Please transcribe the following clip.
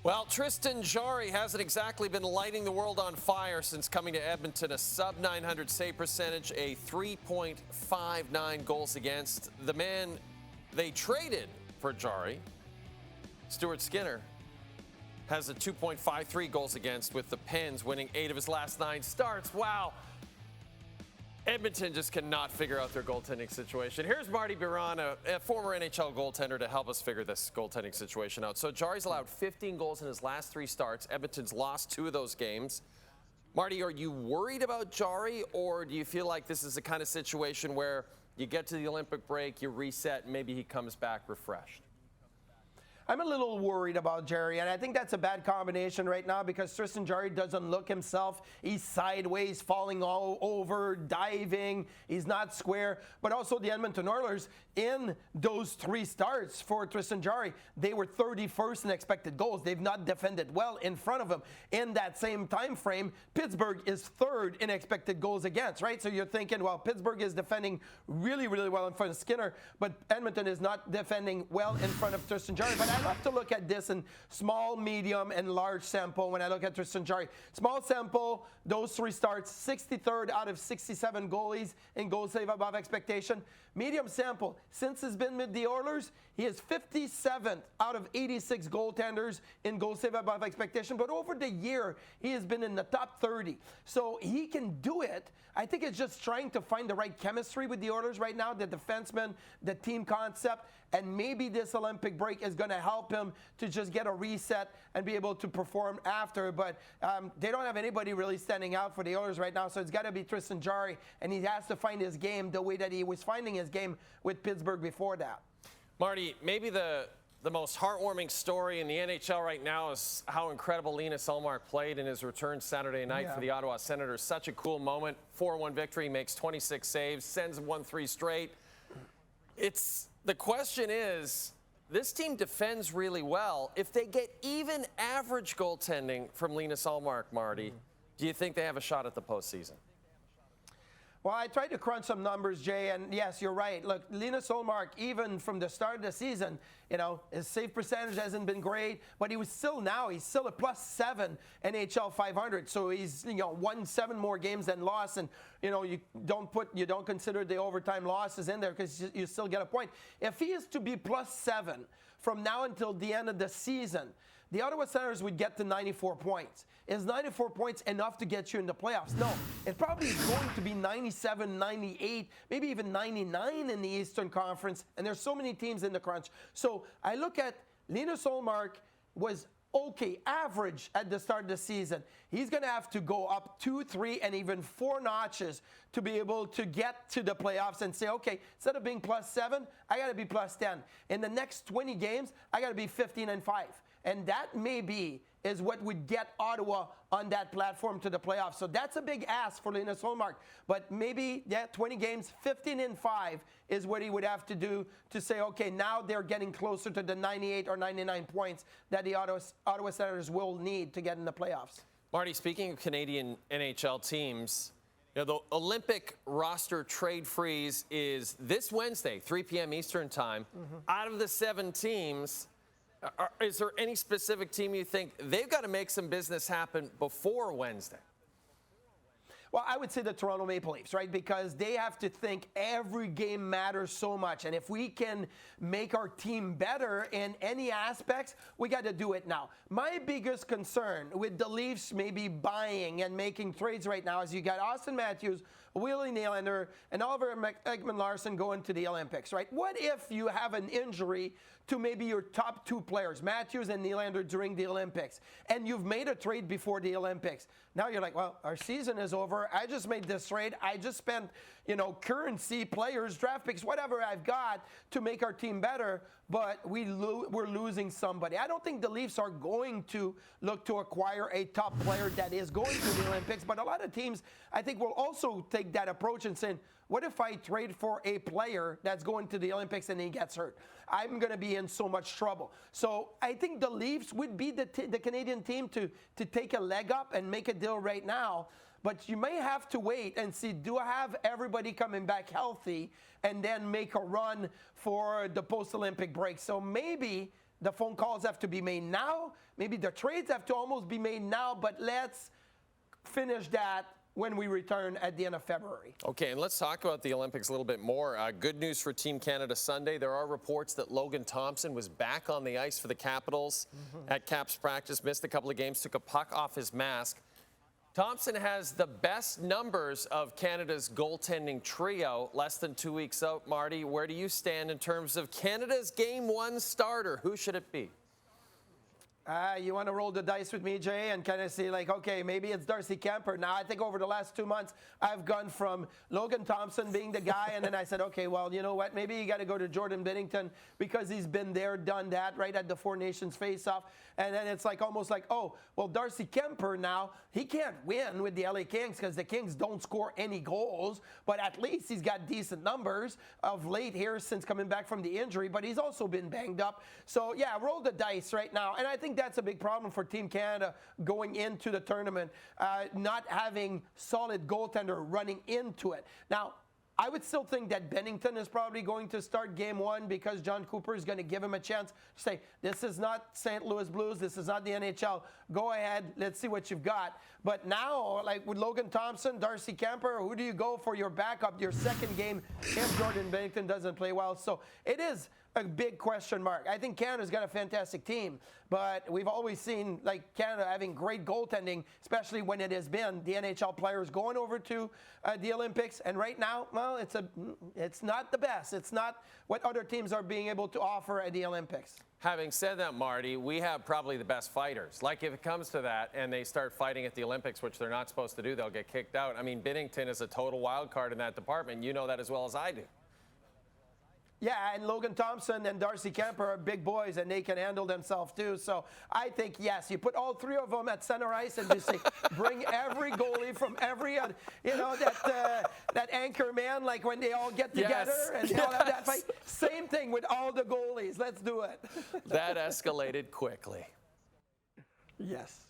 Well, Tristan Jarry hasn't exactly been lighting the world on fire since coming to Edmonton. A sub-900 save percentage, a 3.59 goals against. The man they traded for Jarry, Stuart Skinner, has a 2.53 goals against with the Pens, winning 8 of his last 9 starts. Wow. Edmonton just cannot figure out their goaltending situation. Here's Martin Biron, a former NHL goaltender, to help us figure this goaltending situation out. So Jarry's allowed 15 goals in his last 3 starts. Edmonton's lost 2 of those games. Marty, are you worried about Jarry, or do you feel like this is the kind of situation where you get to the Olympic break, you reset, and maybe he comes back refreshed? I'm a little worried about Jarry, and I think that's a bad combination right now because Tristan Jarry doesn't look himself. He's sideways, falling all over, diving. He's not square. But also the Edmonton Oilers, in those 3 starts for Tristan Jarry, they were 31st in expected goals. They've not defended well in front of him. In that same time frame, Pittsburgh is 3rd in expected goals against, right? So you're thinking, well, Pittsburgh is defending really, really well in front of Skinner, but Edmonton is not defending well in front of Tristan Jarry. But I love to look at this in small, medium, and large sample when I look at Tristan Jarry. Small sample, those 3 starts, 63rd out of 67 goalies in goal save above expectation. Medium sample, since he's been with the Oilers, he is 57th out of 86 goaltenders in goal save above expectation. But over the year, he has been in the top 30. So he can do it. I think it's just trying to find the right chemistry with the Oilers right now, the defenseman, the team concept, and maybe this Olympic break is going to help him to just get a reset and be able to perform after. But they don't have anybody really standing out for the Oilers right now, so it's got to be Tristan Jarry, and he has to find his game the way that he was finding his game with Pittsburgh before that. Marty, maybe the most heartwarming story in the NHL right now is how incredible Linus Ullmark played in his return Saturday night for the Ottawa Senators. Such a cool moment. 4-1 victory, makes 26 saves, sends them 1-3 straight. The question is, this team defends really well. If they get even average goaltending from Linus Ullmark, Marty, do you think they have a shot at the postseason? Well, I tried to crunch some numbers, Jay, and yes, you're right. Look, Linus Ullmark, even from the start of the season, his save percentage hasn't been great, but he's still a +7 NHL 500. So he's won 7 more games than lost, and you don't consider the overtime losses in there because you still get a point. If he is to be +7 from now until the end of the season, the Ottawa Senators would get to 94 points. Is 94 points enough to get you in the playoffs? No. It probably is going to be 97, 98, maybe even 99 in the Eastern Conference, and there's so many teams in the crunch. So I look at Linus Ullmark was okay, average at the start of the season. He's going to have to go up 2, 3, and even 4 notches to be able to get to the playoffs and say, okay, instead of being +7, I got to be +10. In the next 20 games, I got to be 15-5. And that maybe is what would get Ottawa on that platform to the playoffs. So that's a big ask for Linus Ullmark. But maybe 20 games, 15-5 is what he would have to do to say, okay, now they're getting closer to the 98 or 99 points that the Ottawa Senators will need to get in the playoffs. Marty, speaking of Canadian NHL teams, the Olympic roster trade freeze is this Wednesday, 3 p.m. Eastern time. Out of the 7 teams, is there any specific team you think they've got to make some business happen before Wednesday? Well, I would say the Toronto Maple Leafs, right? Because they have to think every game matters so much. And if we can make our team better in any aspects, we got to do it now. My biggest concern with the Leafs maybe buying and making trades right now is you got Austin Matthews, Willie Nylander, and Oliver Ekman-Larsson going to the Olympics, right? What if you have an injury to maybe your top 2 players, Matthews and Nylander, during the Olympics, and you've made a trade before the Olympics? Now you're like, well, our season is over. I just made this trade. I just spent, currency, players, draft picks, whatever I've got to make our team better, but we're losing somebody. I don't think the Leafs are going to look to acquire a top player that is going to the Olympics, but a lot of teams, I think, will also take that approach and say, what if I trade for a player that's going to the Olympics and he gets hurt? I'm going to be in so much trouble. So I think the Leafs would be the Canadian team to take a leg up and make a deal right now. But you may have to wait and see, do I have everybody coming back healthy and then make a run for the post-Olympic break? So maybe the phone calls have to be made now. Maybe the trades have to almost be made now, but let's finish that when we return at the end of February. Okay, and let's talk about the Olympics a little bit more. Good news for Team Canada Sunday. There are reports that Logan Thompson was back on the ice for the Capitals at Caps practice, missed a couple of games, took a puck off his mask. Thompson has the best numbers of Canada's goaltending trio, less than 2 weeks out. Marty, where do you stand in terms of Canada's Game 1 starter? Who should it be? You want to roll the dice with me, Jay, and kind of see, like, okay, maybe it's Darcy Kemper. Now, I think over the last 2 months, I've gone from Logan Thompson being the guy, and then I said, okay, well, you know what? Maybe you got to go to Jordan Binnington because he's been there, done that, right at the Four Nations face-off. And then it's like almost like, oh, well, Darcy Kemper now, he can't win with the LA Kings because the Kings don't score any goals, but at least he's got decent numbers of late here since coming back from the injury, but he's also been banged up. So, yeah, roll the dice right now. And I think that's a big problem for Team Canada going into the tournament, not having solid goaltender running into it. Now, I would still think that Binnington is probably going to start Game 1 because John Cooper is going to give him a chance to say, this is not St. Louis Blues, this is not the NHL. Go ahead, let's see what you've got. But now, like with Logan Thompson, Darcy Kemper, who do you go for your backup, your second game if Jordan Binnington doesn't play well? So it is a big question mark. I think Canada's got a fantastic team, but we've always seen like Canada having great goaltending, especially when it has been the NHL players going over to the Olympics. And right now, well, it's not the best. It's not what other teams are being able to offer at the Olympics. Having said that, Marty, we have probably the best fighters. Like if it comes to that and they start fighting at the Olympics, which they're not supposed to do, they'll get kicked out. I mean, Binnington is a total wild card in that department. You know that as well as I do. Yeah, and Logan Thompson and Darcy Kemper are big boys, and they can handle themselves too. So I think, yes, you put all three of them at center ice and just say, bring every goalie from every, that anchor man, like when they all get together and they all have that fight. Same thing with all the goalies. Let's do it. That escalated quickly. Yes.